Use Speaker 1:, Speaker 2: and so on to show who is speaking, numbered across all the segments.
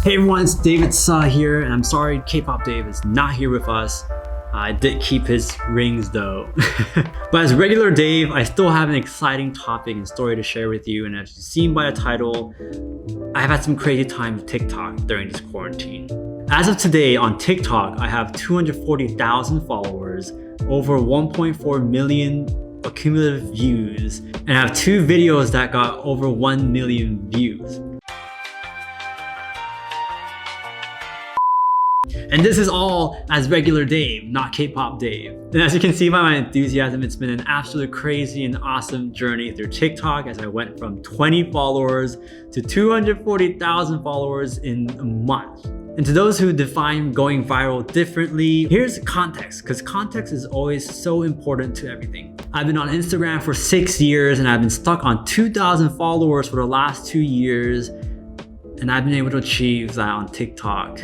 Speaker 1: Hey everyone, it's David Suh here, and I'm sorry K-pop Dave is not here with us. I did keep his rings though. But as regular Dave, I still have an exciting topic and story to share with you, and as you've seen by the title, I've had some crazy time with TikTok during this quarantine. As of today on TikTok, I have 240,000 followers, over 1.4 million accumulative views, and I have 2 videos that got over 1 million views. And this is all as regular Dave, not K-pop Dave. And as you can see by my enthusiasm, it's been an absolute crazy and awesome journey through TikTok as I went from 20 followers to 240,000 followers in a month. And to those who define going viral differently, here's context, because context is always so important to everything. I've been on Instagram for 6 years and I've been stuck on 2,000 followers for the last 2 years. And I've been able to achieve that on TikTok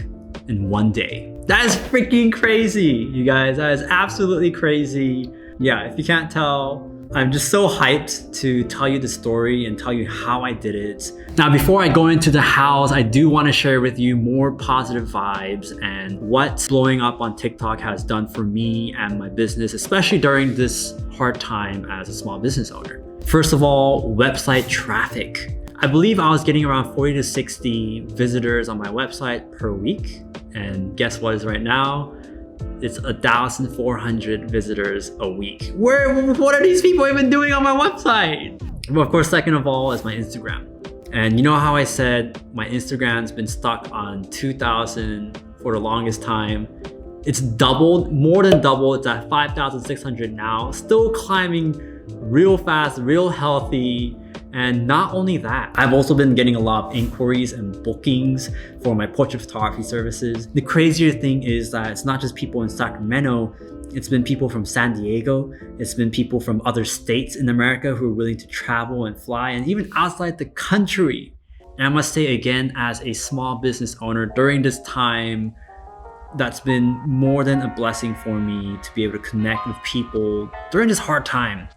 Speaker 1: in 1 day. That is freaking crazy, you guys. That is absolutely crazy. Yeah, if you can't tell, I'm just so hyped to tell you the story and tell you how I did it. Now, before I go into the hows, I do want to share with you more positive vibes and what blowing up on TikTok has done for me and my business, especially during this hard time as a small business owner. First of all, website traffic. I believe I was getting around 40 to 60 visitors on my website per week. And guess what is right now? It's 1,400 visitors a week. What are these people even doing on my website? Well, of course, second of all is my Instagram. And you know how I said my Instagram's been stuck on 2,000 for the longest time? It's doubled, more than doubled. It's at 5,600 now. Still climbing real fast, real healthy. And not only that, I've also been getting a lot of inquiries and bookings for my portrait photography services. The crazier thing is that it's not just people in Sacramento, it's been people from San Diego, it's been people from other states in America who are willing to travel and fly, and even outside the country. And I must say again, as a small business owner during this time, that's been more than a blessing for me to be able to connect with people during this hard time.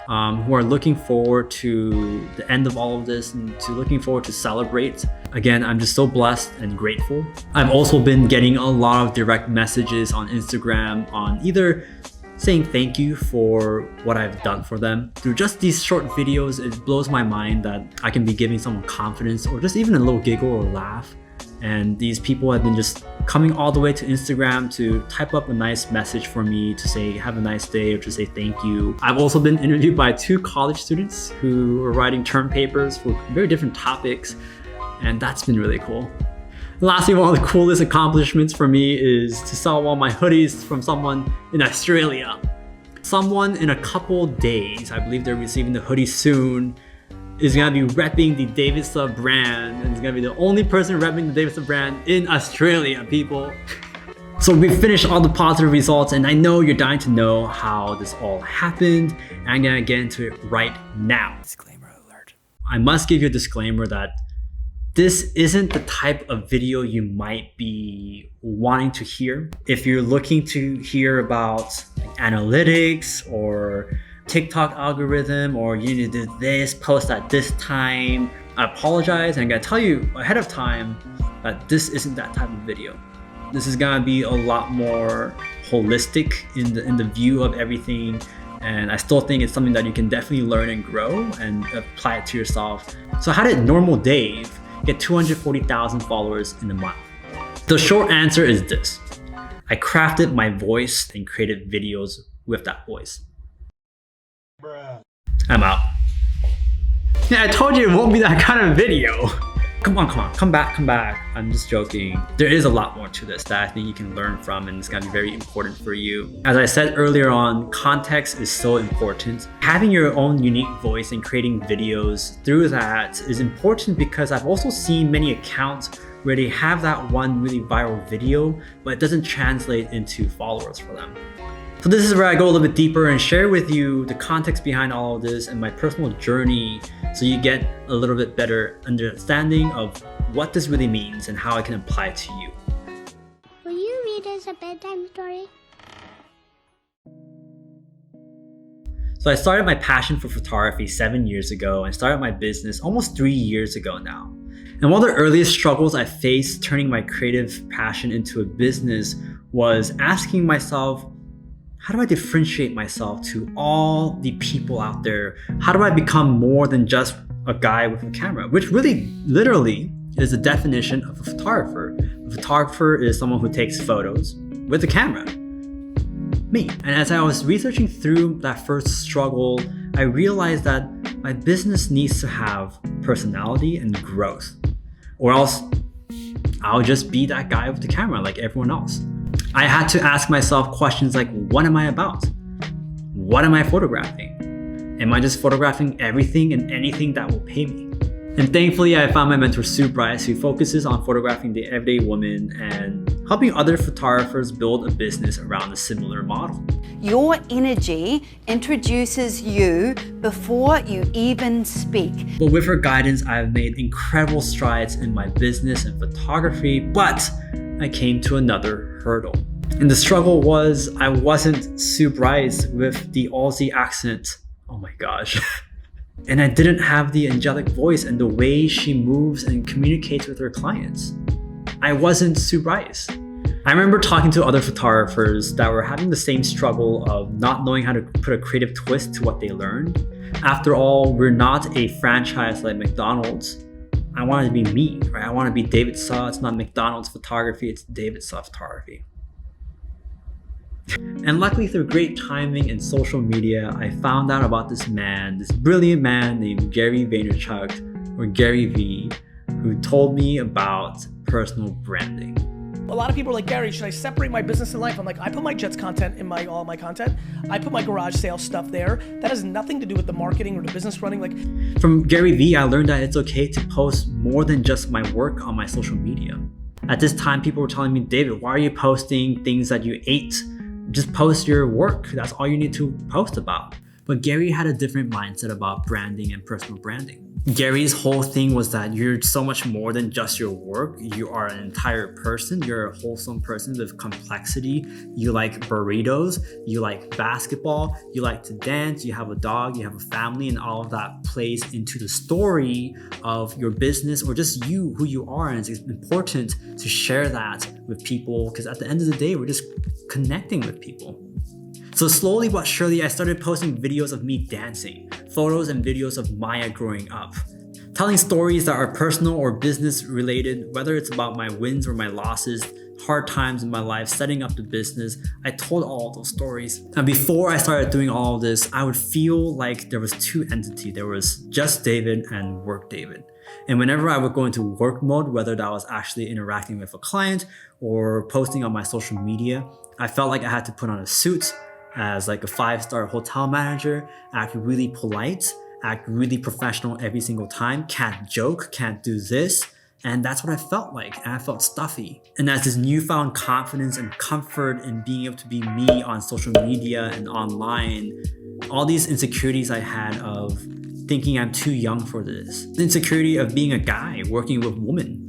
Speaker 1: Who are looking forward to the end of all of this and to looking forward to celebrate. Again, I'm just so blessed and grateful. I've also been getting a lot of direct messages on Instagram on either saying thank you for what I've done for them. Through just these short videos, it blows my mind that I can be giving someone confidence or just even a little giggle or laugh. And these people have been just coming all the way to Instagram to type up a nice message for me to say have a nice day or to say thank you. I've also been interviewed by 2 college students who are writing term papers for very different topics, and that's been really cool. Lastly, one of the coolest accomplishments for me is to sell one of my hoodies from someone in Australia. Someone in a couple days, I believe they're receiving the hoodie soon, is gonna be repping the David Suh brand, and is gonna be the only person repping the David Suh brand in Australia, people. So we finished all the positive results, and I know you're dying to know how this all happened, and I'm gonna get into it right now. Disclaimer alert. I must give you a disclaimer that this isn't the type of video you might be wanting to hear. If you're looking to hear about analytics or TikTok algorithm, or you need to do this, post at this time, I apologize, and I'm gonna tell you ahead of time that this isn't that type of video. This is gonna be a lot more holistic in the view of everything, and I still think it's something that you can definitely learn and grow and apply it to yourself. So how did normal Dave get 240,000 followers in a month? The short answer is this. I crafted my voice and created videos with that voice. I'm out. Yeah, I told you it won't be that kind of video. Come on, come back. I'm just joking. There is a lot more to this that I think you can learn from, and it's gonna be very important for you. As I said earlier on, context is so important. Having your own unique voice and creating videos through that is important, because I've also seen many accounts where they have that one really viral video, but it doesn't translate into followers for them. So this is where I go a little bit deeper and share with you the context behind all of this and my personal journey, so you get a little bit better understanding of what this really means and how I can apply it to you.
Speaker 2: Will you read us a bedtime story?
Speaker 1: So I started my passion for photography 7 years ago and started my business almost 3 years ago now. And one of the earliest struggles I faced turning my creative passion into a business was asking myself, how do I differentiate myself to all the people out there? How do I become more than just a guy with a camera? Which really, literally, is the definition of a photographer. A photographer is someone who takes photos with a camera. Me. And as I was researching through that first struggle, I realized that my business needs to have personality and growth, or else I'll just be that guy with the camera like everyone else. I had to ask myself questions like, what am I about? What am I photographing? Am I just photographing everything and anything that will pay me? And thankfully, I found my mentor, Sue Bryce, who focuses on photographing the everyday woman and helping other photographers build a business around a similar model.
Speaker 3: Your energy introduces you before you even speak.
Speaker 1: But with her guidance, I have made incredible strides in my business and photography, but I came to another hurdle. And the struggle was I wasn't Sue Bryce with the Aussie accent. Oh my gosh. And I didn't have the angelic voice and the way she moves and communicates with her clients. I wasn't Sue Bryce. I remember talking to other photographers that were having the same struggle of not knowing how to put a creative twist to what they learned. After all, we're not a franchise like McDonald's. I wanted to be me, right? I want to be David Saw. It's not McDonald's photography, it's David Saw photography. And luckily, through great timing and social media, I found out about this brilliant man named Gary Vaynerchuk, or GaryVee, who told me about personal branding.
Speaker 4: A lot of people are like, Gary, should I separate my business and life? I'm like, I put my Jets content in all my content. I put my garage sales stuff there. That has nothing to do with the marketing or the business running.
Speaker 1: From GaryVee, I learned that it's okay to post more than just my work on my social media. At this time, people were telling me, David, why are you posting things that you ate? Just post your work. That's all you need to post about. But Gary had a different mindset about branding and personal branding. Gary's whole thing was that you're so much more than just your work. You are an entire person. You're a wholesome person with complexity. You like burritos. You like basketball. You like to dance. You have a dog. You have a family, and all of that plays into the story of your business or just you, who you are. And it's important to share that with people because at the end of the day, we're just connecting with people. So slowly but surely, I started posting videos of me dancing, photos and videos of Maya growing up, telling stories that are personal or business related, whether it's about my wins or my losses, hard times in my life, setting up the business. I told all of those stories. And before I started doing all of this, I would feel like there was two entities. There was just David and work David. And whenever I would go into work mode, whether that was actually interacting with a client or posting on my social media, I felt like I had to put on a suit as like a 5-star hotel manager, act really polite, act really professional every single time, can't joke, can't do this. And that's what I felt like, and I felt stuffy. And as this newfound confidence and comfort in being able to be me on social media and online, all these insecurities I had of thinking I'm too young for this, the insecurity of being a guy working with women,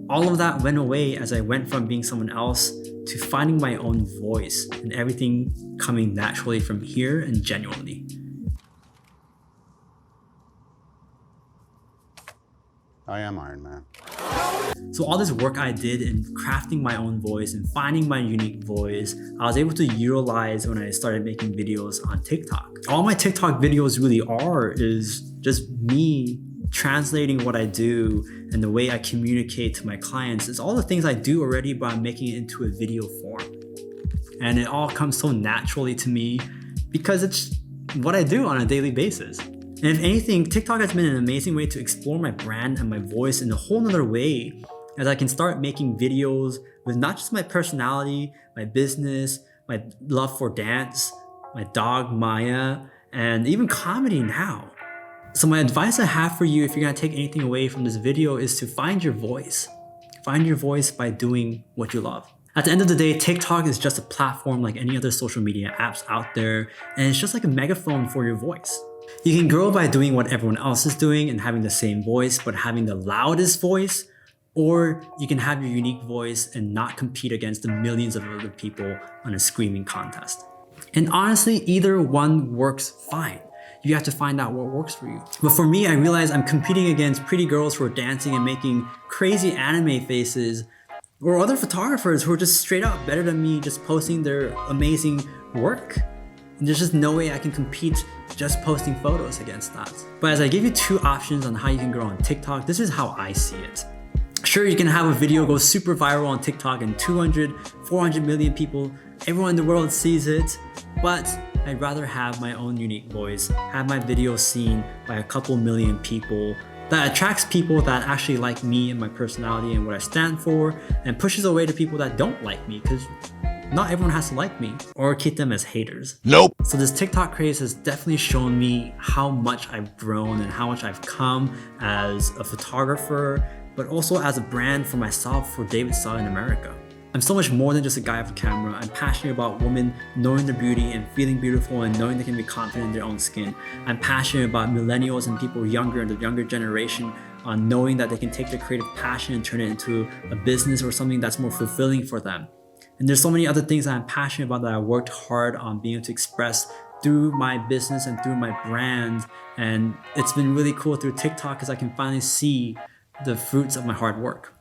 Speaker 1: all of that went away as I went from being someone else to finding my own voice and everything coming naturally from here and genuinely.
Speaker 5: I am Iron Man.
Speaker 1: So all this work I did in crafting my own voice and finding my unique voice, I was able to utilize when I started making videos on TikTok. All my TikTok videos really are is just me translating what I do and the way I communicate to my clients. It's all the things I do already, but I'm making it into a video form. And it all comes so naturally to me because it's what I do on a daily basis. And if anything, TikTok has been an amazing way to explore my brand and my voice in a whole nother way, as I can start making videos with not just my personality, my business, my love for dance, my dog Maya, and even comedy now. So my advice I have for you, if you're gonna take anything away from this video, is to find your voice. Find your voice by doing what you love. At the end of the day, TikTok is just a platform like any other social media apps out there, and it's just like a megaphone for your voice. You can grow by doing what everyone else is doing and having the same voice, but having the loudest voice, or you can have your unique voice and not compete against the millions of other people on a screaming contest. And honestly, either one works fine. You have to find out what works for you. But for me, I realized I'm competing against pretty girls who are dancing and making crazy anime faces, or other photographers who are just straight up better than me, just posting their amazing work. And there's just no way I can compete just posting photos against that. But as I give you 2 options on how you can grow on TikTok, this is how I see it. Sure, you can have a video go super viral on TikTok and 200, 400 million people, everyone in the world sees it, but I'd rather have my own unique voice, have my video seen by a couple million people that attracts people that actually like me and my personality and what I stand for, and pushes away the people that don't like me, because not everyone has to like me or keep them as haters.
Speaker 6: Nope.
Speaker 1: So this TikTok craze has definitely shown me how much I've grown and how much I've come as a photographer, but also as a brand for myself, for David Style in America. I'm so much more than just a guy with a camera. I'm passionate about women knowing their beauty and feeling beautiful and knowing they can be confident in their own skin. I'm passionate about millennials and people younger and the younger generation on knowing that they can take their creative passion and turn it into a business or something that's more fulfilling for them. And there's so many other things that I'm passionate about that I worked hard on being able to express through my business and through my brand. And it's been really cool through TikTok because I can finally see the fruits of my hard work.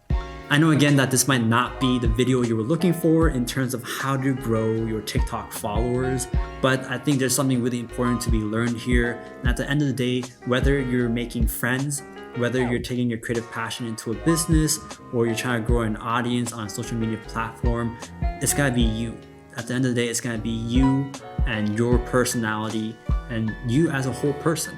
Speaker 1: I know again that this might not be the video you were looking for in terms of how to grow your TikTok followers, but I think there's something really important to be learned here. And at the end of the day, whether you're making friends, whether you're taking your creative passion into a business, or you're trying to grow an audience on a social media platform, it's gotta be you. At the end of the day, it's gotta be you and your personality and you as a whole person.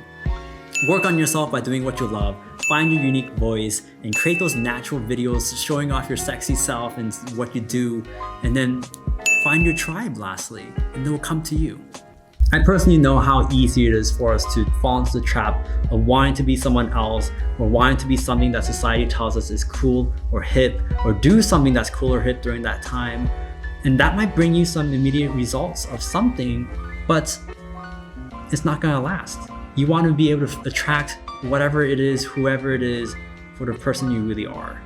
Speaker 1: Work on yourself by doing what you love, find your unique voice, and create those natural videos showing off your sexy self and what you do, and then find your tribe lastly, and they will come to you. I personally know how easy it is for us to fall into the trap of wanting to be someone else, or wanting to be something that society tells us is cool or hip, or do something that's cool or hip during that time. And that might bring you some immediate results of something, but it's not gonna last. You want to be able to attract whatever it is, whoever it is, for the person you really are.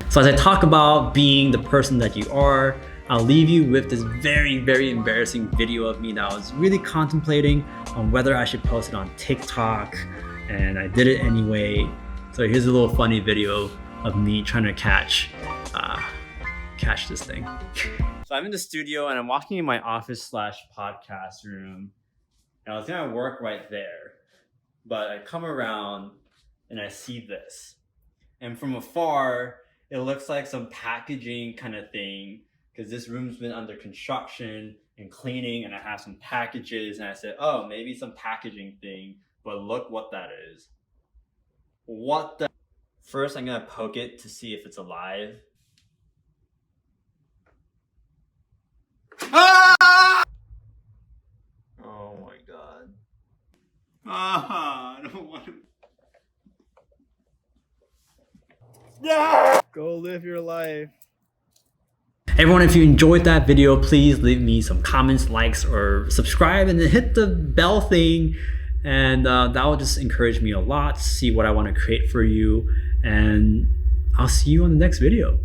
Speaker 1: So as I talk about being the person that you are, I'll leave you with this very, very embarrassing video of me that I was really contemplating on whether I should post it on TikTok, and I did it anyway. So here's a little funny video of me trying to catch this thing. So I'm in the studio and I'm walking in my office / podcast room, and I was gonna work right there. But I come around and I see this. And from afar, it looks like some packaging kind of thing, because this room's been under construction and cleaning, and I have some packages, and I said, oh, maybe some packaging thing, but look what that is. What the? First, I'm gonna poke it to see if it's alive. Ah! Oh my God. I don't want to. Yeah!
Speaker 6: Go live your life.
Speaker 1: Everyone, if you enjoyed that video, please leave me some comments, likes, or subscribe, and then hit the bell thing. And that will just encourage me a lot to see what I want to create for you. And I'll see you on the next video.